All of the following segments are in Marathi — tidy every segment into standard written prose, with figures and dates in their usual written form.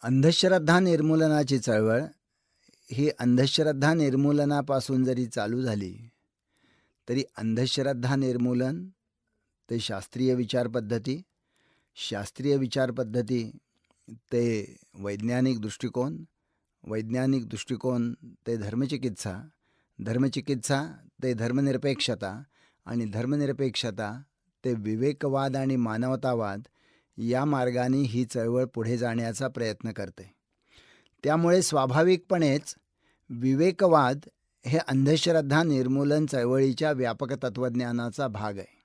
अंधश्रद्धा निर्मूलनाची चळवळ ही अंधश्रद्धा निर्मूलनापासून जरी चालू झाली तरी अंधश्रद्धा निर्मूलन ते शास्त्रीय विचारपद्धती, शास्त्रीय विचारपद्धती ते वैज्ञानिक दृष्टिकोन, वैज्ञानिक दृष्टिकोन ते धर्मचिकित्सा, धर्मचिकित्सा ते धर्मनिरपेक्षता आणि धर्मनिरपेक्षता ते विवेकवाद आणि मानवतावाद या मार्गाने ही चळवळ पुढे जाण्याचा प्रयत्न करते. त्यामुळे स्वाभाविकपणेच विवेकवाद हे अंधश्रद्धा निर्मूलन चळवळीच्या व्यापक तत्त्वज्ञानाचा भाग आहे.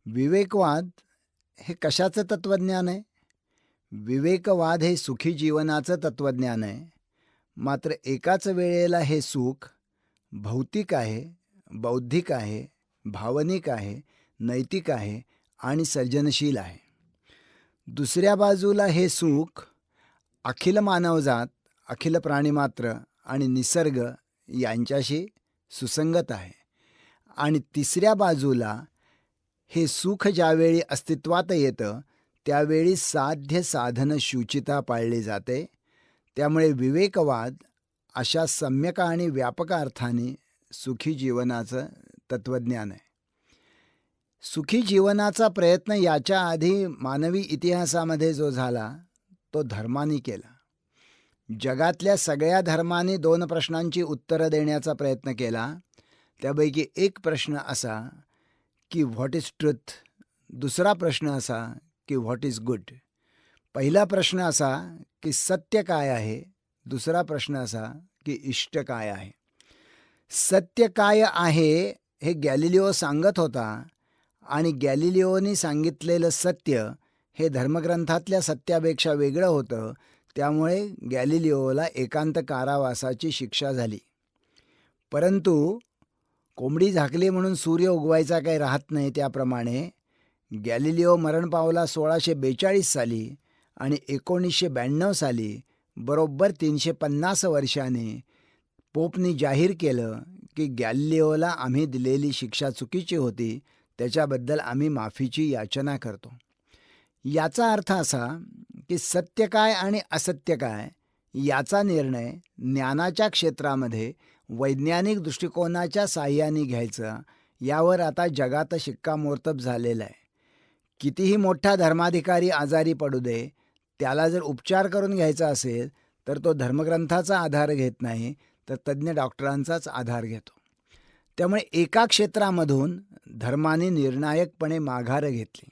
विवेकवाद हे कशाचं तत्त्वज्ञान आहे? विवेकवाद हे सुखी जीवनाचं तत्त्वज्ञान आहे. मात्र एकाच वेळेला हे सुख भौतिक आहे, बौद्धिक आहे, भावनिक आहे, नैतिक आहे आणि सर्जनशील आहे. दुसऱ्या बाजूला हे सुख अखिल मानवजात, अखिल प्राणिमात्र आणि निसर्ग यांच्याशी सुसंगत आहे. आणि तिसऱ्या बाजूला हे सुख ज्यावेळी अस्तित्वात येतं त्यावेळी साध्य साधन शुचिता पाळली जाते. त्यामुळे विवेकवाद अशा सम्यक आणि व्यापक अर्थाने सुखी जीवनाचं तत्त्वज्ञान आहे. सुखी जीवनाचा प्रयत्न याच्या आधी मानवी इतिहासामध्ये जो झाला तो धर्माने केला. जगातल्या सगळ्या धर्मांनी 2 प्रश्नांची उत्तरं देण्याचा प्रयत्न केला. त्यापैकी एक प्रश्न असा की व्हॉट इज ट्रुथ, दुसरा प्रश्न असा की व्हॉट इज गुड. पहिला प्रश्न असा की सत्य काय आहे, दुसरा प्रश्न असा की इष्ट काय आहे. सत्य काय आहे हे गॅलिलिओ सांगत होता आणि गॅलिलिओनी सांगितलेलं सत्य हे धर्मग्रंथातल्या सत्यापेक्षा वेगळं होतं. त्यामुळे गॅलिलिओला एकांत कारावासाची शिक्षा झाली. परंतु कोंबडी झाकली म्हणून सूर्य उगवायचा काही राहत नाही, त्याप्रमाणे गॅलिलिओ मरण पावला 1642 साली आणि 1992 साली बरोबर 350 वर्षांनी पोपनी जाहीर केलं की गॅलिलिओला आम्ही दिलेली शिक्षा चुकीची होती, त्याच्याबद्दल आम्ही माफीची याचना करतो. याचा अर्थ असा की सत्य काय आणि असत्य काय याचा निर्णय ज्ञानाच्या क्षेत्रामध्ये वैज्ञानिक दृष्टिकोनाच्या साहाय्याने घ्यायचा, यावर आता जगात शिक्कामोर्तब झालेलं आहे. कितीही मोठा धर्माधिकारी आजारी पडू दे, त्याला जर उपचार करून घ्यायचा असेल तर तो धर्मग्रंथाचा आधार घेत नाही, तर तज्ज्ञ डॉक्टरांचाच आधार घेतो. त्यामुळे एका क्षेत्रामधून धर्माने निर्णायकपणे माघार घेतली.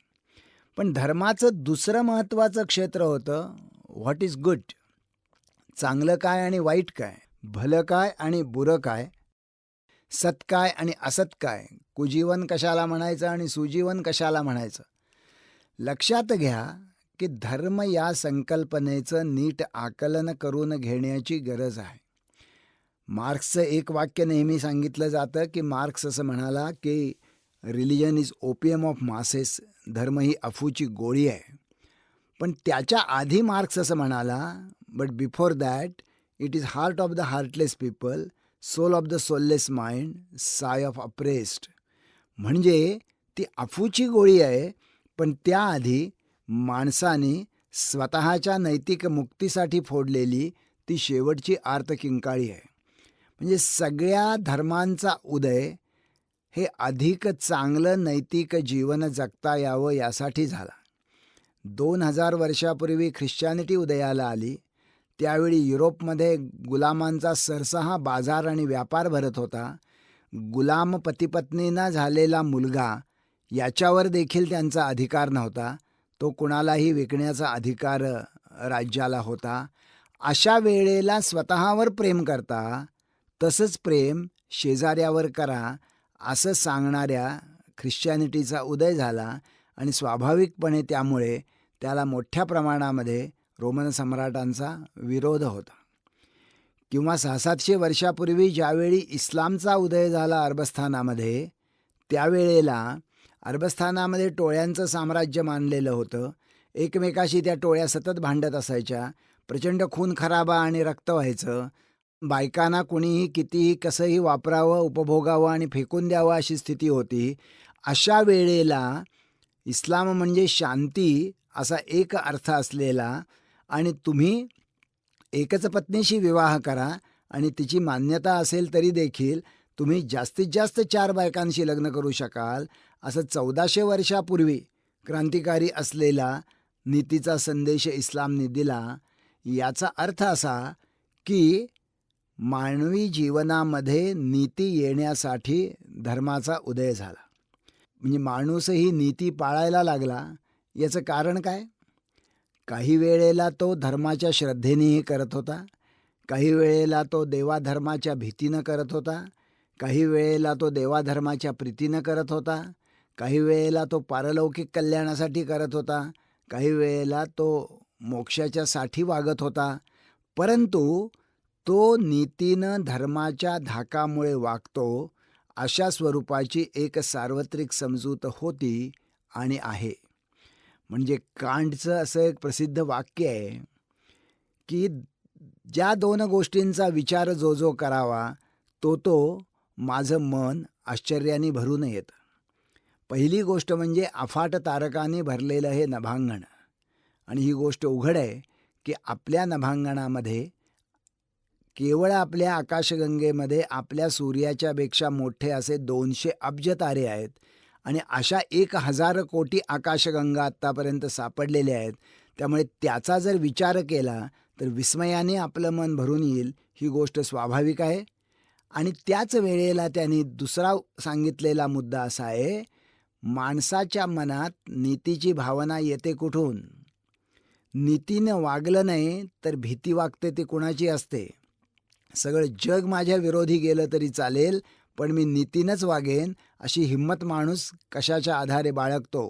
पण धर्माचं दुसरं महत्त्वाचं क्षेत्र होतं व्हॉट इज गुड, चांगलं काय आणि वाईट काय, भलं काय आणि बुरं काय, सत काय आणि असत काय, कुजीवन कशाला म्हणायचं आणि सुजीवन कशाला म्हणायचं. लक्षात घ्या की धर्म या संकल्पनेचं नीट आकलन करून घेण्याची गरज आहे. मार्क्सचं एक वाक्य नेहमी सांगितलं जातं की मार्क्स असं म्हणाला की religion is opium of masses, धर्म ही अफूची गोळी आहे. पण त्याच्या आधी मार्क्स असं म्हणाला, but before that it is heart of the heartless people, soul of the soulless mind, sigh of oppressed. म्हणजे ती अफूची गोळी आहे, पण त्याआधी माणसाने स्वतःच्या नैतिक मुक्तीसाठी फोडलेली ती शेवटची आर्तकिंकाळी आहे. म्हणजे सगळ्या धर्मांचा उदय हे अधिक चांगलं नैतिक जीवन जगता यावं यासाठी झाला. 2000 वर्षापूर्वी ख्रिश्चॅनिटी उदयाला आली, त्यावेळी युरोपमध्ये गुलामांचा सरसहा बाजार आणि व्यापार भरत होता. गुलाम पतीपत्नींना झालेला मुलगा याच्यावर देखील त्यांचा अधिकार नव्हता, तो कुणालाही विकण्याचा अधिकार राज्याला होता. अशा वेळेला स्वतःवर प्रेम करता, तसंच प्रेम शेजाऱ्यावर करा असं सांगणाऱ्या ख्रिश्चॅनिटीचा उदय झाला आणि स्वाभाविकपणे त्यामुळे त्याला मोठ्या प्रमाणामध्ये रोमन सम्राटांचा विरोध होता. किंवा 600-700 वर्षापूर्वी ज्यावेळी इस्लामचा उदय झाला अरबस्थानामध्ये, त्यावेळेला अरबस्थानामध्ये टोळ्यांचं साम्राज्य मानलेलं होतं. एकमेकाशी त्या टोळ्या सतत भांडत असायच्या, प्रचंड खून खराबा आणि रक्त व्हायचं. बायकांना कुणीही कितीही कसंही वापरावं, उपभोगावं आणि फेकून द्यावं अशी स्थिती होती. अशा वेळेला इस्लाम म्हणजे शांती असा एक अर्थ असलेला आणि तुम्ही एकच पत्नीशी विवाह करा आणि तिची मान्यता असेल तरी देखील तुम्ही जास्तीत जास्त 4 बायकांशी लग्न करू शकाल, असं 1400 वर्षापूर्वी क्रांतिकारी असलेला नीतीचा संदेश इस्लामने दिला. याचा अर्थ असा की मानवी जीवनामध्ये नीती येण्यासाठी धर्माचा उदय झाला. म्हणजे माणूसही नीती पाळायला लागला. याचं कारण काय? काही वेळेला तो धर्माच्या श्रद्धेनेही करत होता, काही वेळेला तो देवाधर्माच्या भीतीनं करत होता, काही वेळेला तो देवाधर्माच्या प्रीतीनं करत होता, काही वेळेला तो पारलौकिक कल्याणासाठी करत होता, काही वेळेला तो मोक्षाच्यासाठी वागत होता. परंतु तो नीतीनं धर्माच्या धाकामुळे वागतो, अशा स्वरूपाची एक सार्वत्रिक समजूत होती आणि आहे. म्हणजे कांटचं असं एक प्रसिद्ध वाक्य आहे की ज्या 2 गोष्टींचा विचार जो जो करावा तो माझं मन आश्चर्याने भरून येतं. पहिली गोष्ट म्हणजे अफाट तारकांनी भरलेलं हे नभांगण. आणि ही गोष्ट उघड आहे की आपल्या नभांगणामध्ये केवळ आपल्या आकाशगंगेमध्ये आपल्या सूर्याच्यापेक्षा मोठे असे 200 अब्ज तारे आहेत. आणि अशा 1000 कोटी आकाशगंगा आत्तापर्यंत सापडलेल्या आहेत. त्यामुळे त्याचा जर विचार केला तर विस्मयाने आपलं मन भरून येईल, ही गोष्ट स्वाभाविक आहे. आणि त्याच वेळेला त्यांनी दुसरा सांगितलेला मुद्दा असा आहे, माणसाच्या मनात नीतीची भावना येते कुठून? नीतीनं वागलं नाही तर भीती वागते, ती कुणाची असते? सगळं जग माझ्या विरोधी गेलं तरी चालेल, पण मी नीतीनंच वागेन अशी हिंमत माणूस कशाच्या आधारे बाळगतो?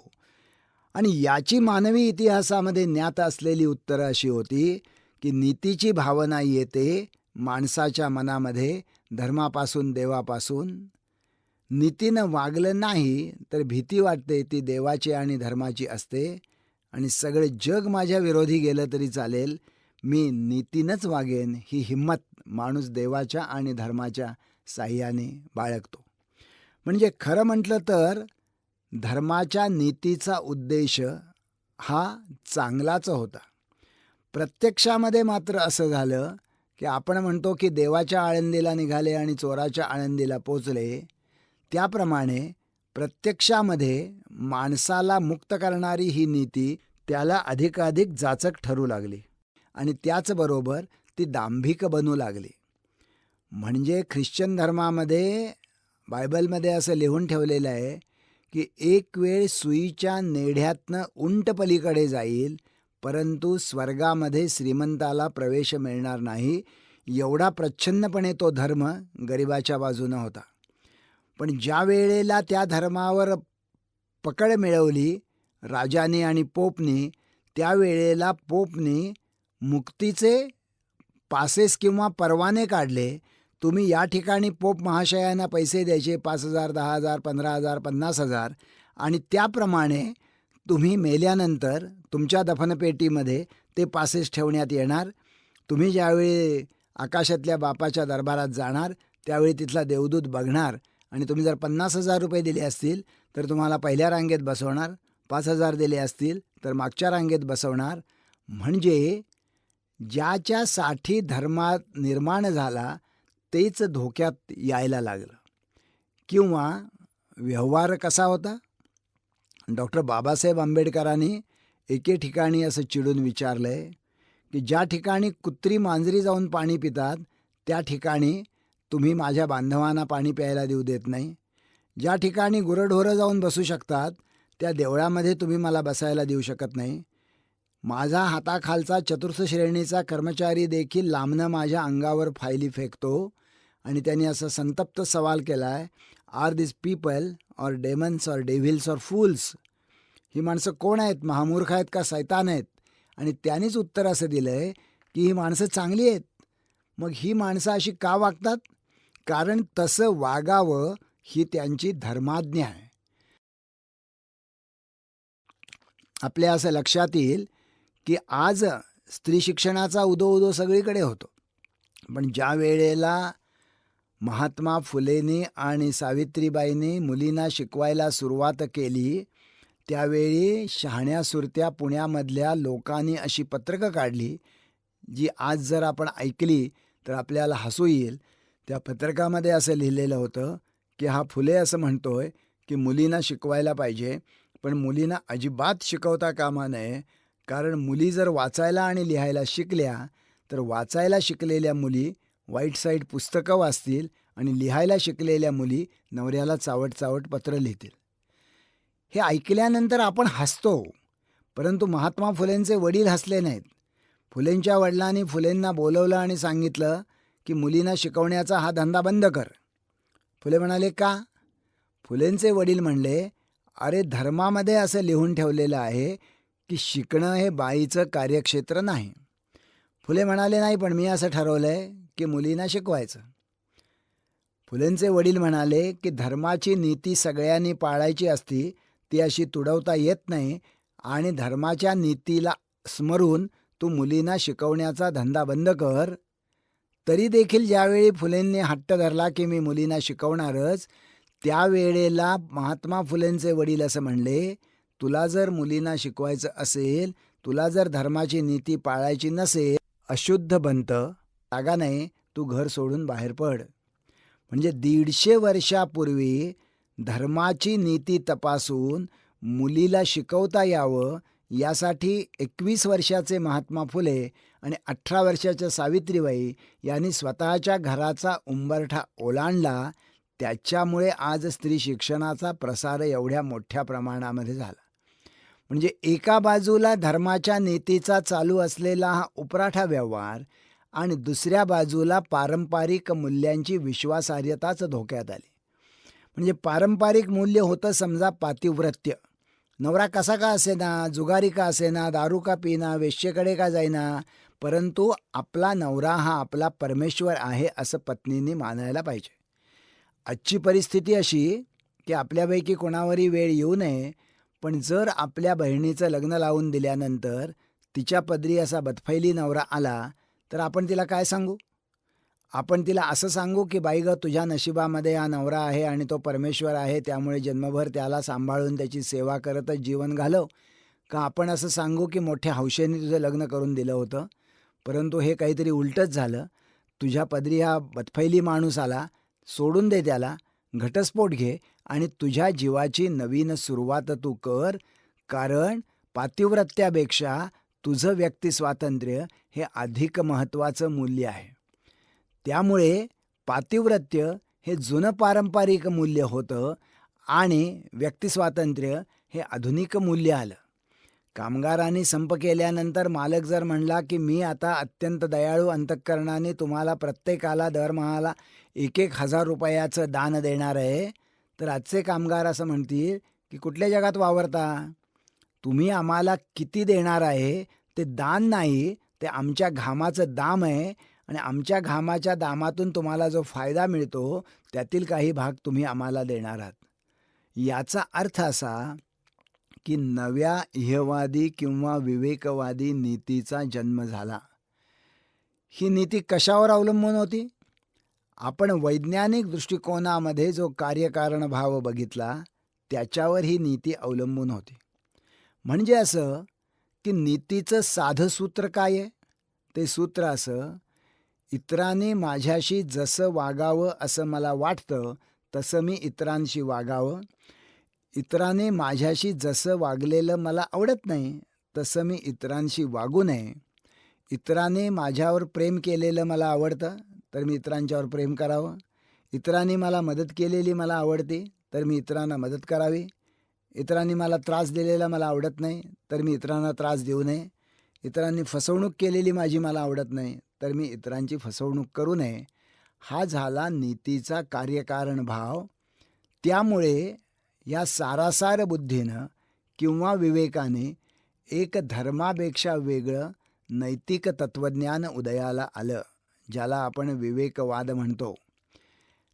आणि याची मानवी इतिहासामध्ये ज्ञात असलेली उत्तरं अशी होती की नीतीची भावना येते माणसाच्या मनामध्ये धर्मापासून, देवापासून. नीतीनं वागलं नाही तर भीती वाटते, ती देवाची आणि धर्माची असते. आणि सगळे जग माझ्या विरोधी गेलं तरी चालेल, मी नीतीनंच वागेन ही हिंमत माणूस देवाच्या आणि धर्माच्या साह्याने बाळगतो. म्हणजे खरं म्हटलं तर धर्माच्या नीतीचा उद्देश हा चांगलाच होता. प्रत्यक्षामध्ये मात्र असं झालं की आपण म्हणतो की देवाच्या आळंदीला निघाले आणि चोराच्या आळंदीला पोचले. त्याप्रमाणे प्रत्यक्षामध्ये माणसाला मुक्त करणारी ही नीती त्याला अधिकाधिक जाचक ठरू लागली आणि त्याचबरोबर ती दांभिक बनू लागली. म्हणजे ख्रिश्चन धर्मामध्ये, बायबलमध्ये असं लिहून ठेवलेलं आहे की एक वेळ सुईच्या नेढ्यातनं उंट पलीकडे जाईल, परंतु स्वर्गामध्ये श्रीमंताला प्रवेश मिळणार नाही. एवढा प्रच्छन्नपणे तो धर्म गरिबाच्या बाजूनं होता. पण ज्या वेळेला त्या धर्मावर पकड मिळवली राजाने आणि पोपनी, त्यावेळेला पोपनी मुक्तीचे पासेस किंवा परवाने काढले. तुम्ही या ठिकाणी पोप महाशयांना पैसे द्यायचे, 5,000, 10,000, 15,000, 50,000. आणि त्याप्रमाणे तुम्ही मेल्यानंतर तुमच्या दफनपेटीमध्ये ते पासेस ठेवण्यात येणार. तुम्ही ज्यावेळी आकाशातल्या बापाच्या दरबारात जाणार त्यावेळी तिथला देवदूत बघणार आणि तुम्ही जर 50,000 रुपये दिले असतील तर तुम्हाला पहिल्या रांगेत बसवणार, 5,000 दिले असतील तर मागच्या रांगेत बसवणार. म्हणजे ज्याच्यासाठी धर्मात निर्माण झाला तेच धोक्यात यायला लागलं. किंवा व्यवहार कसा होता? डॉक्टर बाबासाहेब आंबेडकरांनी एके ठिकाणी असं चिडून विचारलं आहे की ज्या ठिकाणी कुत्री मांजरी जाऊन पाणी पितात त्या ठिकाणी तुम्ही माझ्या बांधवांना पाणी प्यायला देऊ देत नाही. ज्या ठिकाणी गुरंढोरं जाऊन बसू शकतात त्या देवळामध्ये तुम्ही मला बसायला देऊ शकत नाही. माझा हाताखालचा चतुर्थ श्रेणीचा कर्मचारी देखील लांबनं माझ्या अंगावर फायली फेकतो. आणि त्यांनी असा संतप्त सवाल केला आहे, are this people or demons or devils or fools? ही माणसं कोण आहेत? महामूर्ख आहेत का सैतान आहेत? आणि त्यांनीच उत्तर असं दिलं आहे की ही माणसं चांगली आहेत. मग ही माणसं अशी का वागतात? कारण तसं वागावं ही त्यांची धर्माज्ञा आहे. आपल्या असं लक्षात येईल की आज स्त्री शिक्षणाचा उदो सगळीकडे होतो. पण ज्या वेळेला महात्मा फुलेंनी आणि सावित्रीबाईंनी मुलींना शिकवायला सुरुवात केली त्यावेळी शहाण्या सुरत्या पुण्यामधल्या लोकांनी अशी पत्रकं काढली, जी आज जर आपण ऐकली तर आपल्याला हसू येईल. त्या पत्रकामध्ये असं लिहिलेलं होतं, की हा फुले असं म्हणतोय, की मुलींना शिकवायला पाहिजे, पण मुलींना अजिबात शिकवता कामा नये. कारण मुली जर वाचायला आणि लिहायला शिकल्या, तर वाचायला शिकलेल्या मुली वाईट साईड पुस्तकं वाचतील आणि लिहायला शिकलेल्या मुली नवऱ्याला चावट चावट पत्र लिहितील. हे ऐकल्यानंतर आपण हसतो, परंतु महात्मा फुलेंचे वडील हसले नाहीत. फुलेंच्या वडिलांनी फुलेंना बोलवलं आणि सांगितलं, की मुलींना शिकवण्याचा हा धंदा बंद कर. फुले म्हणाले, का? फुलेंचे वडील म्हणले, अरे धर्मामध्ये असं लिहून ठेवलेलं आहे, की शिकणं हे बाईचं कार्यक्षेत्र नाही. फुले म्हणाले, नाही, पण मी असं ठरवलंय, की मुलींना शिकवायचं. फुलेंचे वडील म्हणाले, की धर्माची नीती सगळ्यांनी पाळायची असती, ती अशी तुडवता येत नाही आणि धर्माच्या नीतीला स्मरून तू मुलींना शिकवण्याचा धंदा बंद कर. तरी देखील ज्यावेळी फुलेंनी हट्ट धरला, की मी मुलींना शिकवणारच, त्यावेळेला महात्मा फुलेंचे वडील असं म्हणले, तुला जर मुलींना शिकवायचं असेल, तुला जर धर्माची नीती पाळायची नसेल, अशुद्ध बनत जागा नाही, तू घर सोडून बाहेर पड. म्हणजे 150 वर्षापूर्वी धर्माची नीती तपासून मुलीला शिकवता यावं यासाठी 21 वर्षाचे महात्मा फुले आणि 18 वर्षाच्या सावित्रीबाई यांनी स्वतःच्या घराचा उंबरठा ओलांडला. त्याच्यामुळे आज स्त्री शिक्षणाचा प्रसार एवढ्या मोठ्या प्रमाणामध्ये झाला. म्हणजे एका बाजूला धर्माच्या नीतीचा चालू असलेला हा उपराठा व्यवहार आणि दुसऱ्या बाजूला पारंपरिक मूल्यांची विश्वासार्हताच धोक्यात आली. म्हणजे पारंपरिक मूल्य होतं समजा पातिव्रत्य. नवरा कसा का असेना, जुगारी का असेना, दारू का पिना, वेश्येकडे का जाईना, परंतु आपला नवरा हा आपला परमेश्वर आहे असं पत्नीने मानायला पाहिजे. आजची परिस्थिती अशी की आपल्यापैकी कोणावरही वेळ येऊ नये, पण जर आपल्या बहिणीचं लग्न लावून दिल्यानंतर तिच्या पदरी असा बदफैली नवरा आला, तर आपण तिला काय सांगू? आपण तिला असं सांगू, की बाई गं, तुझ्या नशिबामध्ये हा नवरा आहे आणि तो परमेश्वर आहे, त्यामुळे जन्मभर त्याला सांभाळून त्याची सेवा करतच जीवन घालव? का आपण असं सांगू, की मोठ्या हौशेने तुझं लग्न करून दिलं होतं, परंतु हे काहीतरी उलटंच झालं, तुझ्या पदरी हा बदफैली माणूस आला, सोडून दे त्याला, घटस्फोट घे आणि तुझ्या जीवाची नवीन सुरुवात तू कर, कारण पातिव्रत्यापेक्षा तुझं व्यक्तिस्वातंत्र्य हे अधिक महत्त्वाचं मूल्य आहे. त्यामुळे पातिव्रत्य हे जुनं पारंपरिक मूल्य होतं आणि व्यक्तिस्वातंत्र्य हे आधुनिक मूल्य आलं. कामगारांनी संप केल्यानंतर मालक जर म्हणला, की मी आता अत्यंत दयाळू अंतःकरणाने तुम्हाला प्रत्येकाला दरमहाला 1,000 रुपयाचं दान देणार आहे, तर आजचे कामगार असं म्हणतील, की कुठल्या जगात वावरता? तुम्ही आम्हाला किती देणार आहे ते दान नाही, ते आमच्या घामाचं दाम आहे आणि आमच्या घामाच्या दामातून तुम्हाला जो फायदा मिळतो त्यातील काही भाग तुम्ही आम्हाला देणार आहात. याचा अर्थ असा की नव्या इहवादी किंवा विवेकवादी नीतीचा जन्म झाला. ही नीती कशावर अवलंबून होती? आपण वैज्ञानिक दृष्टिकोनामध्ये जो कार्यकारण भाव बघितला त्याच्यावर ही नीती अवलंबून होती. म्हणजे असं की नीतीचं साधं सूत्र काय आहे? ते सूत्र असं, इतरांनी माझ्याशी जसं वागावं असं मला वाटतं तसं मी इतरांशी वागावं. इतरांनी माझ्याशी जसं वागलेलं मला आवडत नाही तसं मी इतरांशी वागू नये. इतरांनी माझ्यावर प्रेम केलेलं मला आवडतं तर मी इतरांच्यावर प्रेम करावं. इतरांनी मला मदत केलेली मला आवडते तर मी इतरांना मदत करावी. इतरांनी मला त्रास दिलेला मला आवडत नाही तर मी इतरांना त्रास देऊ नये. इतरांनी फसवणूक केलेली माझी मला आवडत नाही तर मी इतरांची फसवणूक करू नये. हा झाला नीतीचा कार्यकारण भाव. त्यामुळे या सारासार बुद्धीनं किंवा विवेकाने एक धर्मापेक्षा वेगळं नैतिक तत्त्वज्ञान उदयाला आलं, ज्याला आपण विवेकवाद म्हणतो.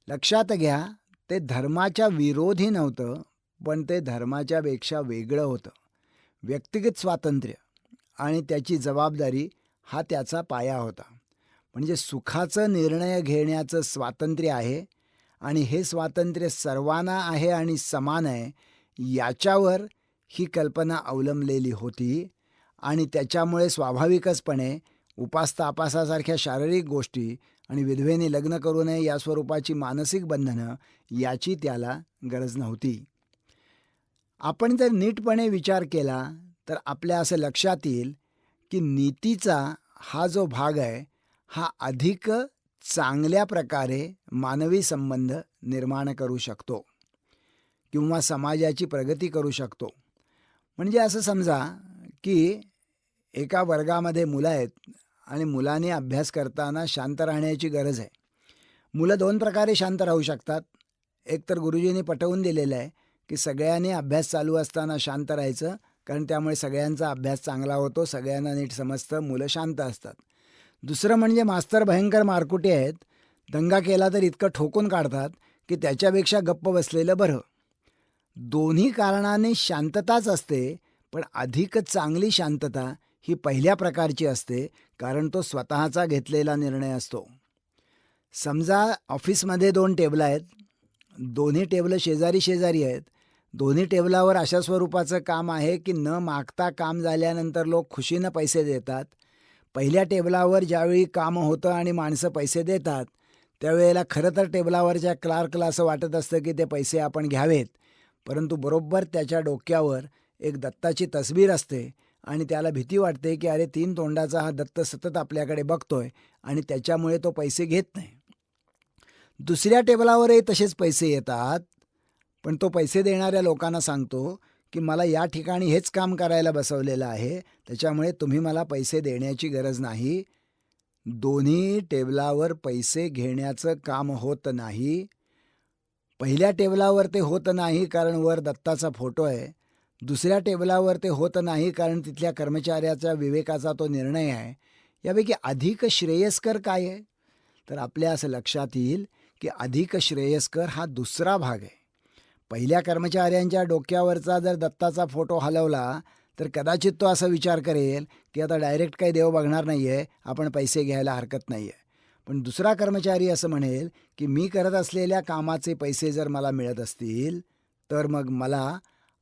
लक्षात घ्या, ते धर्माच्या विरोधी नव्हतं, पण ते धर्माच्यापेक्षा वेगळं होतं. व्यक्तिगत स्वातंत्र्य आणि त्याची जबाबदारी हा त्याचा पाया होता. म्हणजे सुखाचं निर्णय घेण्याचं स्वातंत्र्य आहे आणि हे स्वातंत्र्य सर्वांना आहे आणि समान आहे, याच्यावर ही कल्पना अवलंबलेली होती आणि त्याच्यामुळे स्वाभाविकचपणे उपासतापासासारख्या शारीरिक गोष्टी आणि विधवेने लग्न करू नये या स्वरूपाची मानसिक बंधनं याची त्याला गरज नव्हती. आपण जर नीटपणे विचार केला तर आपल्या असं लक्षात येईल की नीतीचा हा जो भाग आहे हा अधिक चांगल्या प्रकारे मानवी संबंध निर्माण करू शकतो किंवा समाजाची प्रगती करू शकतो. म्हणजे असं समजा की एका वर्गामध्ये मुलं आहेत आणि मुलांनी अभ्यास करताना शांत राहण्याची गरज आहे. मुलं दोन प्रकारे शांत राहू शकतात. एक तर गुरुजींनी पटवून दिलेलं आहे की सगळ्यांनी अभ्यास चालू असताना शांत राहायचं, कारण त्यामुळे सगळ्यांचा अभ्यास चांगला होतो, सगळ्यांना नीट समजतं, मुलं शांत असतात. दुसरं म्हणजे मास्तर भयंकर मारकुटे आहेत, दंगा केला तर इतकं ठोकून काढतात की त्याच्यापेक्षा गप्प बसलेलं बरं. दोन्ही कारणाने शांतताच असते, पण अधिक चांगली शांतता ही पहिल्या प्रकारची असते, कारण तो स्वतःचा घेतलेला निर्णय असतो. समजा ऑफिसमध्ये 2 टेबलं आहेत, दोन्ही टेबलं शेजारी शेजारी आहेत. दोन्ही टेबलावर अशा स्वरूपाचं काम आहे की न मागता काम झाल्यानंतर लोक खुशीनं पैसे देतात. पहिल्या टेबलावर ज्यावेळी कामं होतं आणि माणसं पैसे देतात त्यावेळेला खरं तर टेबलावरच्या क्लार्कला असं वाटत असतं की ते पैसे आपण घ्यावेत, परंतु बरोबर त्याच्या डोक्यावर एक दत्ताची तस्बीर असते आणि त्याला भीती वाटते की अरे 3 तोंडाचा हा दत्त सतत आपल्याकडे बघतोय आणि त्याच्यामुळे तो पैसे घेत नाही. दुसऱ्या टेबलावरही तसेच पैसे येतात, पण तो पैसे देणाऱ्या लोकांना सांगतो की मला या ठिकाणी हेच काम करायला बसवलेलं आहे, त्याच्यामुळे तुम्ही मला पैसे देण्याची गरज नाही. दोन्ही टेबलावर पैसे घेण्याचं काम होत नाही. पहिल्या टेबलावर ते होत नाही कारण वर दत्ताचा फोटो आहे. दुसऱ्या टेबलावर ते होत नाही कारण तिथल्या कर्मचाऱ्याच्या विवेकाचा तो निर्णय आहे. यापैकी अधिक श्रेयस्कर काय आहे? तर आपल्या असं लक्षात येईल की अधिक श्रेयस्कर हा दुसरा भाग आहे. पहिल्या कर्मचाऱ्यांच्या डोक्यावरचा जर दत्ताचा फोटो हलवला तर कदाचित तो असा विचार करेल की आता डायरेक्ट काही देव बघणार नाही आहे, आपण पैसे घ्यायला हरकत नाही आहे. पण दुसरा कर्मचारी असं म्हणेल की मी करत असलेल्या कामाचे पैसे जर मला मिळत असतील तर मग मला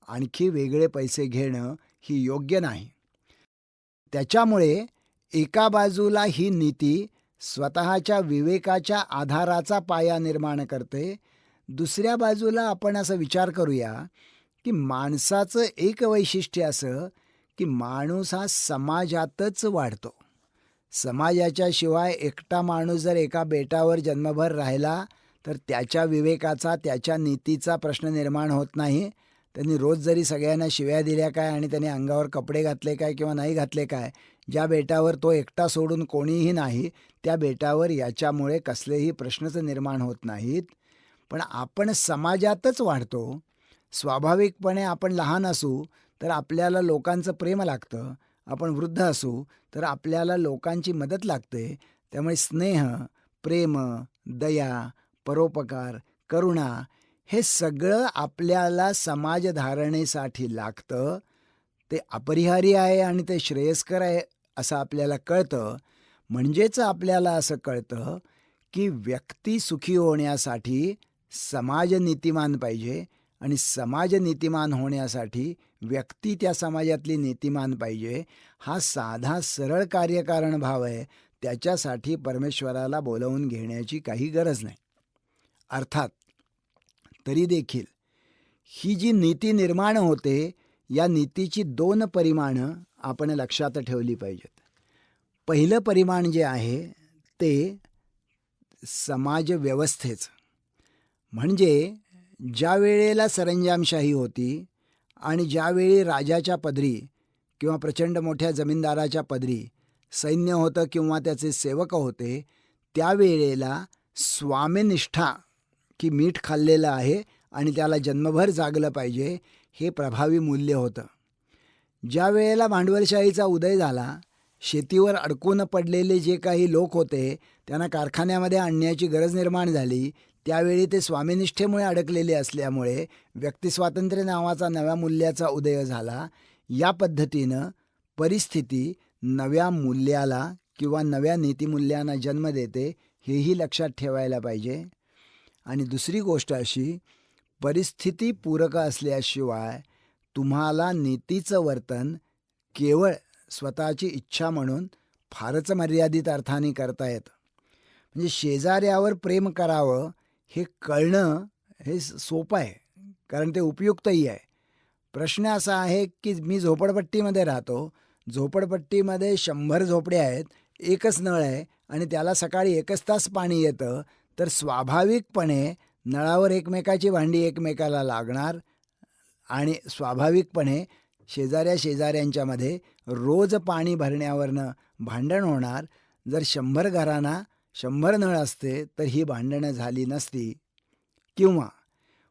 आणखी वेगळे पैसे घेणं ही योग्य नाही. त्याच्यामुळे एका बाजूला ही नीती स्वतःच्या विवेकाच्या आधाराचा पाया निर्माण करते, दुसऱ्या बाजूला आपण असा विचार करूया की माणसाचं एक वैशिष्ट्य असं की माणूस हा समाजातच वाढतो. समाजाच्या शिवाय एकटा माणूस जर एका बेटावर जन्मभर राहिला तर त्याच्या विवेकाचा, त्याच्या नीतीचा प्रश्न निर्माण होत नाही. त्यांनी रोज जरी सगळ्यांना शिव्या दिल्या काय आणि त्याने अंगावर कपडे घातले काय किंवा नाही घातले काय, ज्या बेटावर तो एकटा सोडून कोणीही नाही त्या बेटावर याच्यामुळे कसलेही प्रश्नच निर्माण होत नाहीत. पण आपण समाजातच वाढतो. स्वाभाविकपणे आपण लहान असू तर आपल्याला लोकांचं प्रेम लागतं, आपण वृद्ध असू तर आपल्याला लोकांची मदत लागते. त्यामुळे स्नेह, प्रेम, दया, परोपकार, करुणा हे सगळं आपल्याला समाजधारणेसाठी लागतं. ते अपरिहार्य आहे आणि ते श्रेयस्कर आहे असं आपल्याला कळतं. म्हणजेच आपल्याला असं कळतं की व्यक्ती सुखी होण्यासाठी समाज नीतिमान पाहिजे आणि समाज नीतिमान होण्यासाठी व्यक्ती त्या समाजातली नीतिमान पाहिजे. हा साधा सरळ कार्यकारण भाव आहे. त्याच्यासाठी परमेश्वराला बोलावून घेण्याची काही गरज नाही. अर्थात तरी देखील ही जी नीती निर्माण होते या नीतीची 2 परिमाणं आपण लक्षात ठेवली पाहिजेत. पहिलं परिमाण जे आहे ते समाज व्यवस्थेचं. म्हणजे ज्या वेळेला सरंजामशाही होती आणि ज्यावेळी राजाच्या पदरी किंवा प्रचंड मोठ्या जमीनदाराच्या पदरी सैन्य होतं किंवा त्याचे सेवक होते, त्यावेळेला स्वामिनिष्ठा की मीठ खाल्लेलं आहे आणि त्याला जन्मभर जागलं पाहिजे हे प्रभावी मूल्य होतं. ज्या वेळेला भांडवलशाहीचा उदय झाला, शेतीवर अडकून पडलेले जे काही लोक होते त्यांना कारखान्यामध्ये आणण्याची गरज निर्माण झाली. त्यावेळी ते स्वामिनिष्ठेमुळे अडकलेले असल्यामुळे व्यक्तिस्वातंत्र्य नावाचा नव्या मूल्याचा उदय झाला. या पद्धतीनं परिस्थिती नव्या मूल्याला किंवा नव्या नीतिमूल्यांना जन्म देते, हेही लक्षात ठेवायला पाहिजे. आणि दुसरी गोष्ट अशी, परिस्थिती पूरक असल्याशिवाय तुम्हाला नीतीचं वर्तन केवळ स्वतःची इच्छा म्हणून फारच मर्यादित अर्थाने करता येतं. म्हणजे शेजाऱ्यावर प्रेम करावं हे कळणं हे सोपं आहे, कारण ते उपयुक्तही आहे. प्रश्न असा आहे की मी झोपडपट्टीमध्ये राहतो. झोपडपट्टीमध्ये 100 झोपड्या आहेत, एकच नळ आहे आणि त्याला सकाळी 1च तास पाणी येतं. तर स्वाभाविकपणे नळावर एकमेकाची भांडी एकमेकाला लागणार आणि स्वाभाविकपणे शेजाऱ्यांच्यामध्ये रोज पाणी भरण्यावरनं भांडण होणार. जर 100 घरांना 100 नळ असते तर ही भांडणं झाली नसती. किंवा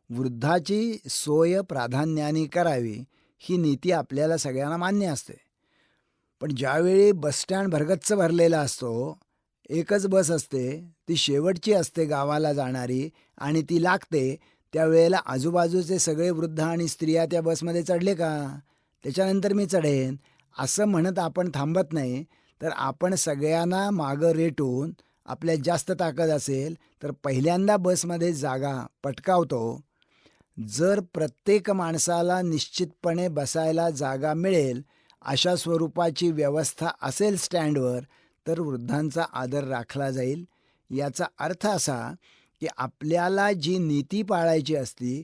वृद्धाची सोय प्राधान्याने करावी ही नीती आपल्याला सगळ्यांना मान्य असते. पण ज्यावेळी बसस्टँड भरगच्च भरलेला असतो, एकच बस असते, ती शेवटची असते गावाला जाणारी आणि ती लागते, त्यावेळेला आजूबाजूचे सगळे वृद्ध आणि स्त्रिया त्या बसमध्ये चढले का? त्याच्यानंतर मी चढेन असं म्हणत आपण थांबत नाही. तर आपण सगळ्यांना मागं रेटून आपल्यात जास्त ताकद असेल तर पहिल्यांदा बसमध्ये जागा पटकावतो. जर प्रत्येक माणसाला निश्चितपणे बसायला जागा मिळेल अशा स्वरूपाची व्यवस्था असेल स्टँडवर, तर वृद्धांचा आदर राखला जाईल. याचा अर्थ असा की आपल्याला जी नीती पाळायची असती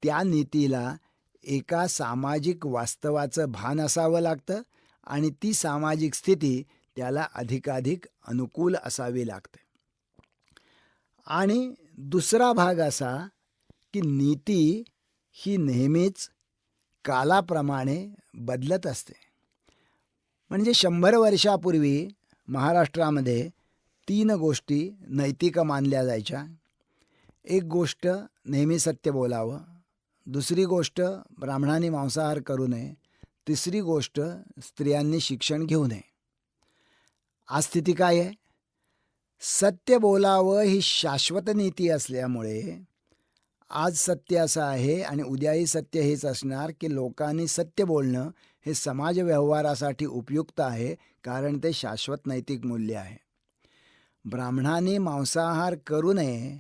त्या नीतीला एका सामाजिक वास्तवाचं भान असावं लागतं आणि ती सामाजिक स्थिती त्याला अधिकाधिक अनुकूल असावी लागते. आणि दुसरा भाग असा की नीती ही नेहमीच कालाप्रमाणे बदलत असते. म्हणजे 100 वर्षापूर्वी महाराष्ट्रामध्ये 3 गोष्टी नैतिक मानल्या जायच्या. एक गोष्ट नेहमी सत्य बोलावं, दुसरी गोष्ट ब्राह्मणांनी मांसाहार करू नये, तिसरी गोष्ट स्त्रियांनी शिक्षण घेऊ नये. आज स्थिती काय आहे? सत्य बोलावं ही शाश्वत नीती असल्यामुळे आज सत्य असं आहे आणि उद्याही सत्य हेच असणार की लोकांनी सत्य बोलणं हे समाज व्यवहारासाठी उपयुक्त आहे, कारण ते शाश्वत नैतिक मूल्य आहे. ब्राह्मणांनी मांसाहार करू नये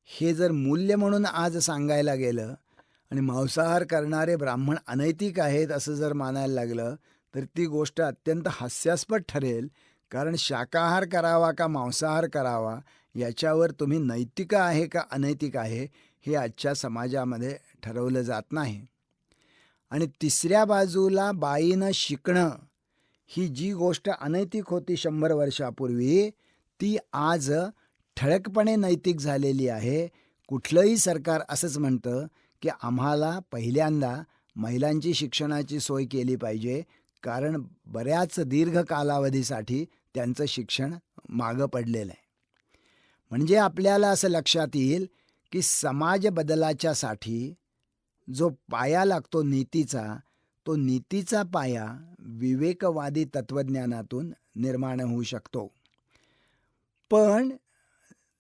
हे जर मूल्य म्हणून आज सांगायला गेलं आणि मांसाहार करणारे ब्राह्मण अनैतिक आहेत असं जर मानायला लागलं तर ती गोष्ट अत्यंत हास्यास्पद ठरेल. कारण शाकाहार करावा का मांसाहार करावा याच्यावर तुम्ही नैतिक आहे का अनैतिक आहे हे आजच्या समाजामध्ये ठरवलं जात नाही. आणि तिसऱ्या बाजूला बाईनं शिकणं ही जी गोष्ट अनैतिक होती 100 वर्षापूर्वी, ती आज ठळकपणे नैतिक झालेली आहे. कुठलंही सरकार असंच म्हणतं की आम्हाला पहिल्यांदा महिलांची शिक्षणाची सोय केली पाहिजे, कारण बऱ्याच दीर्घ कालावधीसाठी त्यांचं शिक्षण मागं पडलेलं आहे. म्हणजे आपल्याला असं लक्षात येईल की समाज बदलाच्यासाठी जो पाया लागतो नीतीचा, तो नीतीचा पाया विवेकवादी तत्त्वज्ञानातून निर्माण होऊ शकतो. पण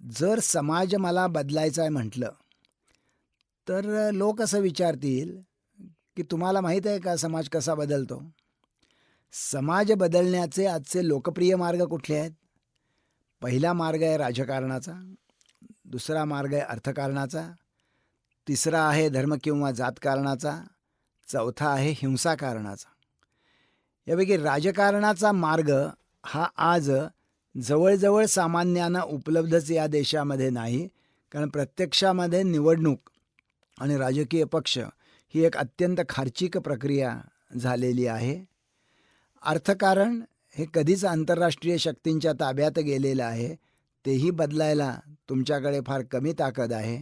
जर समाज मला बदलायचा आहे म्हटलं तर लोक असं विचारतील की तुम्हाला माहीत आहे का समाज कसा बदलतो? समाज बदलण्याचे आजचे लोकप्रिय मार्ग कुठले आहेत? पहिला मार्ग आहे राजकारणाचा, दुसरा मार्ग आहे अर्थकारणाचा, तिसरा आहे धर्म किंवा जातकारणाचा, चौथा आहे हिंसाकारणाचा. यापैकी राजकारणाचा मार्ग हा आज जवळजवळ सामान्यांना उपलब्धच या देशामध्ये नाही, कारण प्रत्यक्षामध्ये निवडणूक आणि राजकीय पक्ष ही एक अत्यंत खर्चिक प्रक्रिया झालेली आहे. अर्थकारण हे कधीच आंतरराष्ट्रीय शक्तींच्या ताब्यात गेलेलं आहे, तेही बदलायला तुमच्याकडे फार कमी ताकद आहे.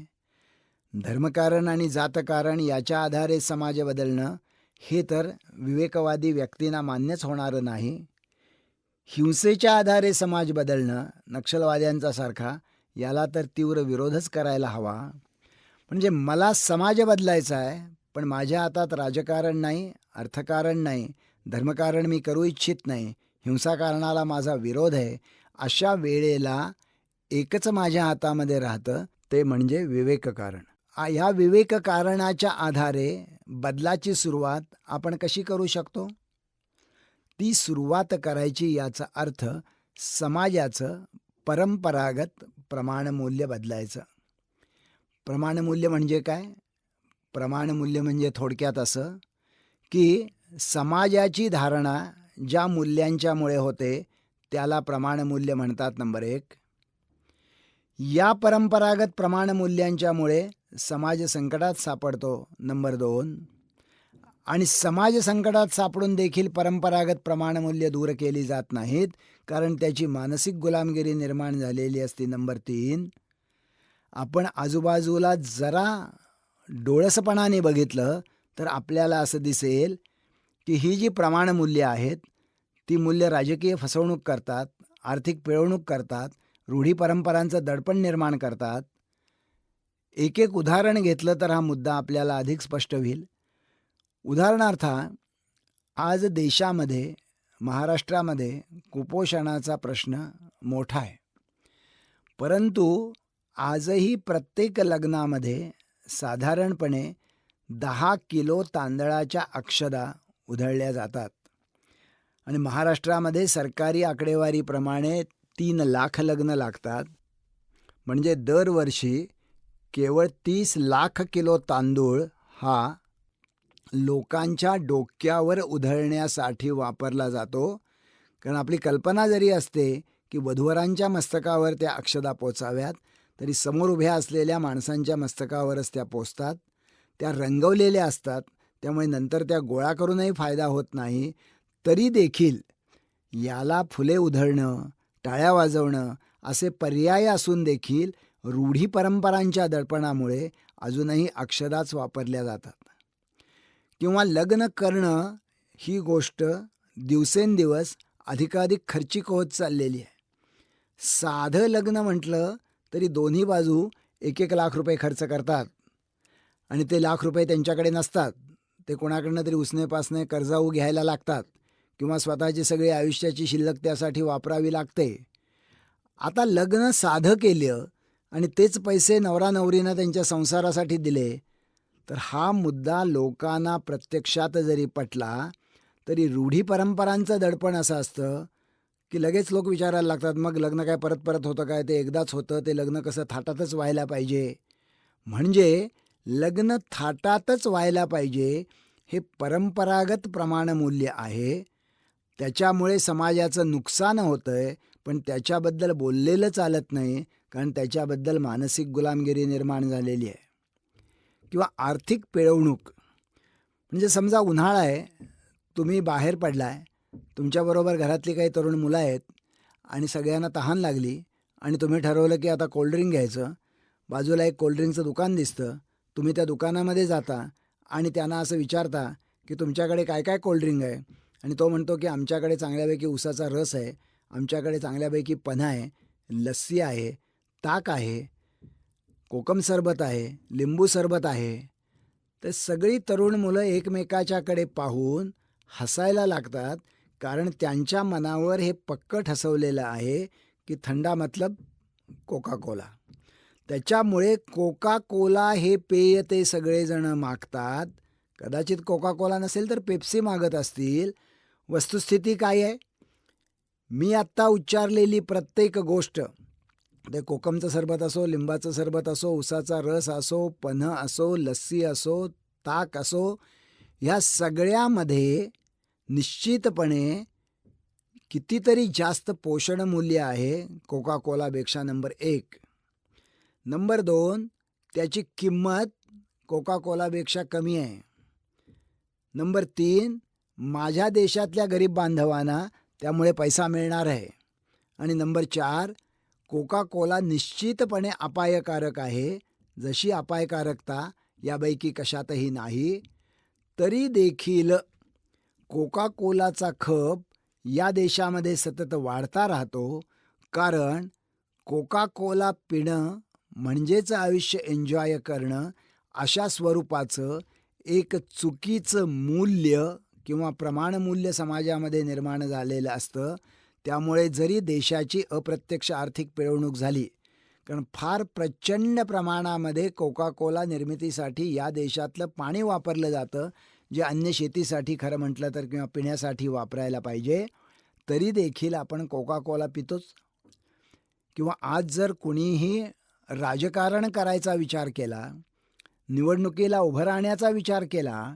धर्मकारण आणि जातकारण याच्या आधारे समाज बदलणं हे तर विवेकवादी व्यक्तींना मान्यच होणारं नाही. हिंसेच्या आधारे समाज बदलणं नक्षलवाद्यांचा सारखा, याला तर तीव्र विरोधच करायला हवा. म्हणजे मला समाज बदलायचा आहे, पण माझ्या हातात राजकारण नाही, अर्थकारण नाही, धर्मकारण मी करू इच्छित नाही, हिंसाकारणाला माझा विरोध आहे. अशा वेळेला एकच माझ्या हातामध्ये राहतं, ते म्हणजे विवेककारण. ह्या विवेककारणाच्या आधारे बदलाची सुरुवात आपण कशी करू शकतो? ती सुरुवात करायची याचा अर्थ समाजाचं परंपरागत प्रमाणमूल्य बदलायचं. प्रमाणमूल्य म्हणजे काय? प्रमाणमूल्य म्हणजे थोडक्यात असं की समाजाची धारणा ज्या मूल्यांच्यामुळे होते त्याला प्रमाणमूल्य म्हणतात. नंबर 1. या परंपरागत प्रमाणमूल्यांच्यामुळे समाज संकटात सापडतो. नंबर 2. आणि समाज संकटात सापडून देखील परंपरागत प्रमाणमूल्य दूर केली जात नाहीत, कारण त्याची मानसिक गुलामगिरी निर्माण झालेली असते. नंबर 3. आपण आजूबाजूला जरा डोळसपणाने बघितलं तर आपल्याला असं दिसेल की ही जी प्रमाणमूल्य आहेत ती मूल्य राजकीय फसवणूक करतात, आर्थिक पिळवणूक करतात, रूढी परंपरांचं दडपण निर्माण करतात. एक एक उदाहरण घेतलं तर हा मुद्दा आपल्याला अधिक स्पष्ट होईल. उदाहरणार्थ, आज देशामध्ये, महाराष्ट्रामध्ये कुपोषणाचा प्रश्न मोठा आहे. परंतु आजही प्रत्येक लग्नामध्ये साधारणपणे 10 किलो तांदळाच्या अक्षदा उधळल्या जातात. आणि महाराष्ट्रामध्ये सरकारी आकडेवारीप्रमाणे 3 लाख लग्न लागतात. म्हणजे दरवर्षी केवळ 30 लाख किलो तांदूळ हा लोकांच्या डोक्यावर उधळण्यासाठी वापरला जातो. कारण आपली कल्पना जरी असते की वधूवरांच्या मस्तकावर त्या अक्षदा पोचाव्यात, तरी समोर उभ्या असलेल्या माणसांच्या मस्तकावरच त्या पोचतात. त्या रंगवलेल्या असतात, त्यामुळे नंतर त्या गोळा करूनही फायदा होत नाही. तरी देखील याला फुले उधळणं, टाळ्या वाजवणं असे पर्याय असून देखील रूढी परंपरांच्या दडपणामुळे अजूनही अक्षदाच वापरल्या जातात. किंवा लग्न करणं ही गोष्ट दिवसेंदिवस अधिकाधिक खर्चिक होत चाललेली आहे. साधं लग्न म्हटलं तरी दोन्ही बाजू 1-1 लाख रुपये खर्च करतात. आणि ते लाख रुपये त्यांच्याकडे नसतात, ते कोणाकडनं तरी उसने-पासने कर्जाऊ घ्यायला लागतात किंवा स्वतःची सगळी आयुष्याची शिल्लक त्यासाठी वापरावी लागते. आता लग्न साधं केलं आणि तेच पैसे नवरा नवरीनं त्यांच्या संसारासाठी दिले तर हा मुद्दा लोकांना प्रत्यक्षात जरी पटला तरी रूढी परंपरांचं दडपण असं असतं की लगेच लोक विचारायला लागतात, मग लग्न काय परत परत होतं काय? ते एकदाच होतं, ते लग्न कसं थाटातच व्हायला पाहिजे. म्हणजे लग्न थाटातच व्हायला पाहिजे हे परंपरागत प्रमाणमूल्य आहे. त्याच्यामुळे समाजाचं नुकसान होतं आहे, पण त्याच्याबद्दल बोललेलं चालत नाही, कारण त्याच्याबद्दल मानसिक गुलामगिरी निर्माण झालेली आहे. किंवा आर्थिक पिळवणूक. म्हणजे समजा उन्हाळा आहे, तुम्ही बाहेर पडलाय, तुमच्याबरोबर घरातली काही तरुण मुलं आहेत आणि सगळ्यांना तहान लागली आणि तुम्ही ठरवलं की आता कोल्ड्रिंक घ्यायचं. बाजूला एक कोल्ड्रिंकचं दुकान दिसतं, तुम्ही त्या दुकानामध्ये जाता आणि त्यांना असं विचारता की तुमच्याकडे काय काय कोल्ड्रिंक आहे. आणि तो म्हणतो की आमच्याकडे चांगल्यापैकी उसाचा रस आहे, आमच्याकडे चांगल्यापैकी पन्हा आहे, लस्सी आहे, ताक आहे, कोकम सरबत आहे, लिंबू सरबत आहे. तर सगळी तरुण मुलं एकमेकाच्याकडे पाहून हसायला लागतात, कारण त्यांच्या मनावर हे पक्क ठसवलेलं आहे की थंडा मतलब कोका कोला. त्याच्यामुळे कोका कोला हे पेय ते सगळेजण मागतात. कदाचित कोका कोला नसेल तर पेप्सी मागत असतील. वस्तुस्थिती काय आहे? मी आत्ता उच्चारलेली प्रत्येक गोष्ट, ते कोकमचं सरबत असो, लिंबाचं सरबत असो, उसाचा रस असो, पन्ह असो, लस्सी असो, ताक असो, ह्या सगळ्यामध्ये निश्चितपणे कितीतरी जास्त पोषण मूल्य आहे कोका कोलापेक्षा. नंबर 1. नंबर 2, त्याची किंमत कोका कोलापेक्षा कमी आहे. नंबर 3, माझ्या देशातल्या गरीब बांधवांना त्यामुळे पैसा मिळणार आहे. आणि नंबर 4, कोका कोला निश्चितपणे अपायकारक आहे. जशी अपायकारकता यापैकी कशातही नाही. तरी देखील कोका कोलाचा खप या देशामध्ये सतत वाढता राहतो, कारण कोका कोला पिणं म्हणजेच आयुष्य एन्जॉय करणं अशा स्वरूपाचं एक चुकीचं मूल्य किंवा प्रमाणमूल्य समाजामध्ये निर्माण झालेलं असतं. त्यामुळे जरी देशाची अप्रत्यक्ष आर्थिक पिळवणूक झाली, कारण फार प्रचंड प्रमाणामध्ये कोका कोला निर्मितीसाठी या देशातलं पाणी वापरलं जातं, जे अन्य शेतीसाठी खरं म्हटलं तर किंवा पिण्यासाठी वापरायला पाहिजे, तरी देखील आपण कोका कोला पितोच. किंवा आज जर कुणीही राजकारण करायचा विचार केला, निवडणुकीला उभं राहण्याचा विचार केला,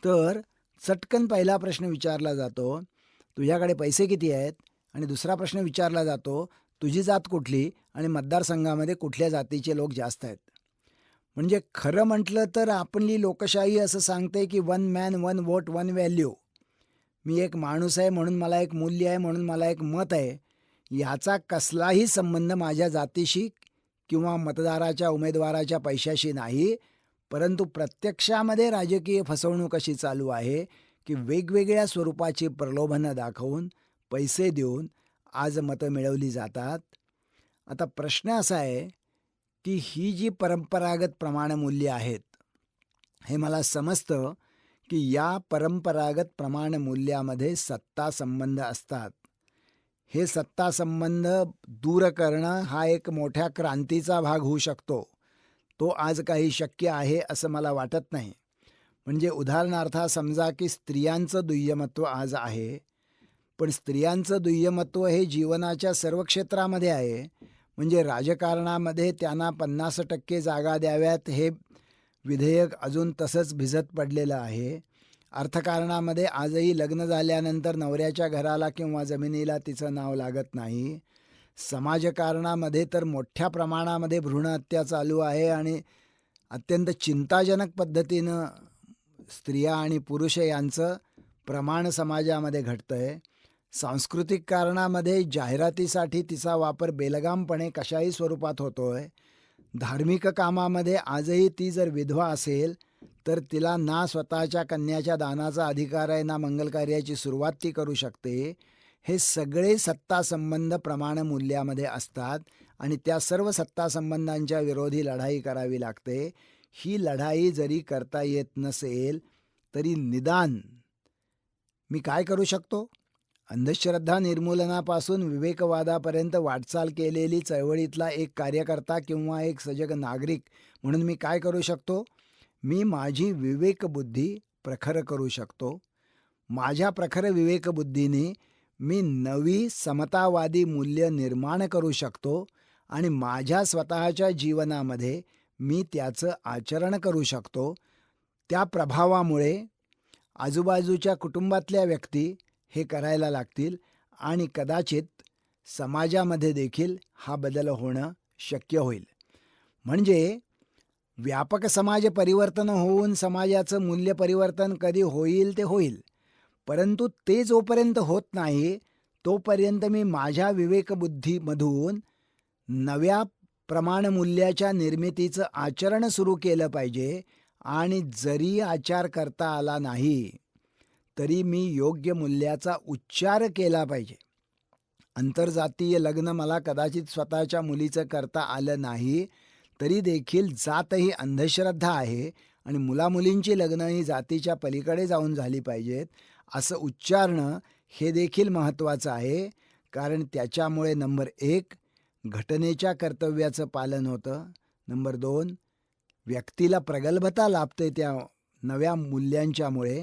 तर चटकन पहिला प्रश्न विचारला जातो, तुझ्याकडे पैसे किती आहेत? आणि दुसरा प्रश्न विचारला जातो, तुझी जात कुठली आणि मतदारसंघामध्ये कुठल्या जातीचे लोक जास्त आहेत? म्हणजे खरं म्हटलं तर आपली लोकशाही असं सांगते की one man one vote one value. मी एक माणूस आहे म्हणून मला एक मूल्य आहे, म्हणून मला एक मत आहे. ह्याचा कसलाही संबंध माझ्या जातीशी किंवा मतदाराच्या उमेदवाराच्या पैशाशी नाही. परंतु प्रत्यक्षामध्ये राजकीय फसवणूक अशी चालू आहे की वेगवेगळ्या स्वरूपाची प्रलोभनं दाखवून, पैसे देऊन आज मतं मिळवली जातात. आता प्रश्न असा आहे की ही जी परंपरागत प्रमाणमूल्य आहेत, हे मला समजतं की या परंपरागत प्रमाणमूल्यामध्ये सत्ता संबंध असतात. हे सत्ता संबंध दूर करणं हा एक मोठ्या क्रांतीचा भाग होऊ शकतो. तो आज काही शक्य आहे असं मला वाटत नाही. म्हणजे उदाहरणार्थ समजा की स्त्रियांचं दुय्यमत्व आज आहे, पण स्त्रियांचं दुय्यमत्व हे जीवनाच्या सर्व क्षेत्रामध्ये आहे. म्हणजे राजकारणामध्ये त्यांना 50% जागा द्याव्यात हे विधेयक अजून तसंच भिजत पडलेलं आहे. अर्थकारणामध्ये आजही लग्न झाल्यानंतर नवऱ्याच्या घराला किंवा जमिनीला तिचं नाव लागत नाही. समाजकारणामध्ये तर मोठ्या प्रमाणामध्ये भ्रूणहत्या चालू आहे आणि अत्यंत चिंताजनक पद्धतीनं स्त्रिया आणि पुरुष यांचं प्रमाण समाजामध्ये घटतं आहे. सांस्कृतिक कारणामध्ये जाहिरातीसाठी तिचा वापर बेलगामपणे कशाही स्वरूपात होतो आहे. धार्मिक कामामध्ये आजही ती जर विधवा असेल तर तिला ना स्वतःच्या कन्याच्या दानाचा अधिकार आहे, ना मंगलकार्याची सुरुवात ती करू शकते. हे सगळे सत्तासंबंध प्रमाणमूल्यामध्ये असतात आणि त्या सर्व सत्तासंबंधांच्या विरोधी लढाई करावी लागते. ही लढाई जरी करता येत नसेल तरी निदान मी काय करू शकतो? अंधश्रद्धा निर्मूलनापासून विवेकवादापर्यंत वाटचाल केलेली चळवळीतला एक कार्यकर्ता किंवा एक सजग नागरिक म्हणून मी काय करू शकतो? मी माझी विवेकबुद्धी प्रखर करू शकतो. माझ्या प्रखर विवेकबुद्धीने मी नवी समतावादी मूल्य निर्माण करू शकतो आणि माझ्या स्वतःच्या जीवनामध्ये मी त्याचं आचरण करू शकतो. त्या प्रभावामुळे आजूबाजूच्या कुटुंबातल्या व्यक्ती हे करायला लागतील आणि कदाचित समाजामध्ये देखील हा बदल होणं शक्य होईल. म्हणजे व्यापक समाज परिवर्तन होऊन समाजाचं मूल्य परिवर्तन कधी होईल ते होईल, परंतु ते जोपर्यंत होत नाही तोपर्यंत मी माझ्या विवेकबुद्धीमधून नव्या प्रमाणमूल्याच्या निर्मितीचं आचरण सुरू केलं पाहिजे. आणि जरी आचार करता आला नाही तरी मी योग्य मूल्याचा उच्चार केला पाहिजे. आंतरजातीय लग्न मला कदाचित स्वतःच्या मुलीचं करता आलं नाही तरी देखील जात ही अंधश्रद्धा आहे आणि मुलामुलींची लग्न ही जातीच्या पलीकडे जाऊन झाली पाहिजेत असं उच्चारणं हे देखील महत्त्वाचं आहे. कारण त्याच्यामुळे नंबर 1 घटनेच्या कर्तव्याचं पालन होतं, नंबर 2 व्यक्तीला प्रगल्भता लाभते त्या नव्या मूल्यांच्यामुळे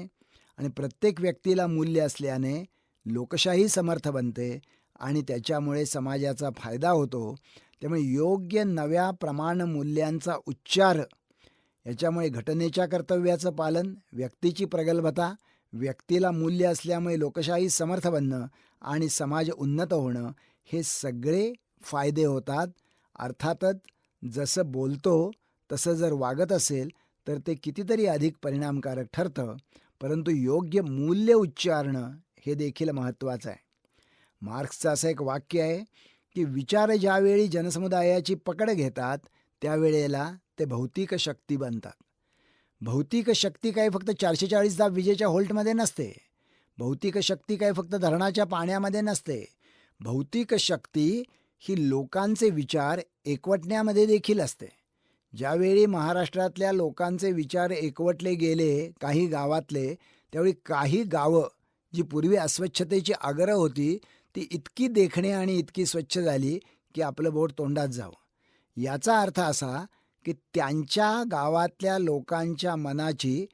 आणि प्रत्येक व्यक्तीला मूल्य असल्याने लोकशाही समर्थ बनते आणि त्याच्यामुळे समाजाचा फायदा होतो. त्यामुळे योग्य नव्या प्रमाणमूल्यांचा उच्चार, याच्यामुळे घटनेच्या कर्तव्याचं पालन, व्यक्तीची प्रगल्भता, व्यक्तीला मूल्य असल्यामुळे लोकशाही समर्थ बनणं आणि समाज उन्नत होणं हे सगळे फायदे होतात. अर्थातच जसं बोलतो तसं जर वागत असेल तर ते कितीतरी अधिक परिणामकारक ठरतं, परंतु योग्य मूल्य उच्चारणं हे देखील महत्त्वाचं आहे. मार्क्सचं असं एक वाक्य आहे की विचार ज्यावेळी जनसमुदायाची पकड घेतात त्यावेळेला ते भौतिक शक्ती बनतात. भौतिक शक्ती काही फक्त 440 दाब विजेच्या व्होल्टमध्ये नसते. भौतिक शक्ती काही फक्त धरणाच्या पाण्यामध्ये नसते. भौतिक शक्ती ही लोकांचे विचार एकवटण्यामध्ये देखील असते. ज्यावेळी महाराष्ट्रातल्या लोकांचे विचार एकवटले गेले काही गावातले, त्यावेळी काही गावं जी पूर्वी अस्वच्छतेची आग्रह होती ती इतकी देखणे आणि इतकी स्वच्छ झाली की आपलं बोट तोंडात जावं. याचा अर्थ असा की त्यांच्या गावातल्या लोकांच्या मनाची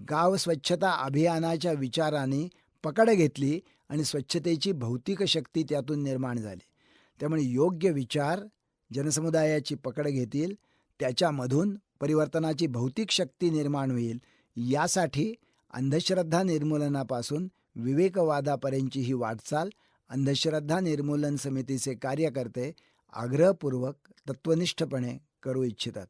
गाव स्वच्छता अभियानाच्या विचाराने पकड घेतली आणि स्वच्छतेची भौतिक शक्ती त्यातून निर्माण झाली. त्यामुळे योग्य विचार जनसमुदायाची पकड घेतील, त्याच्यामधून परिवर्तनाची भौतिक शक्ती निर्माण होईल. यासाठी अंधश्रद्धा निर्मूलनापासून विवेकवादापर्यंतची ही वाटचाल अंधश्रद्धा निर्मूलन समितीचे कार्यकर्ते आग्रहपूर्वक तत्वनिष्ठपणे करू इच्छितात.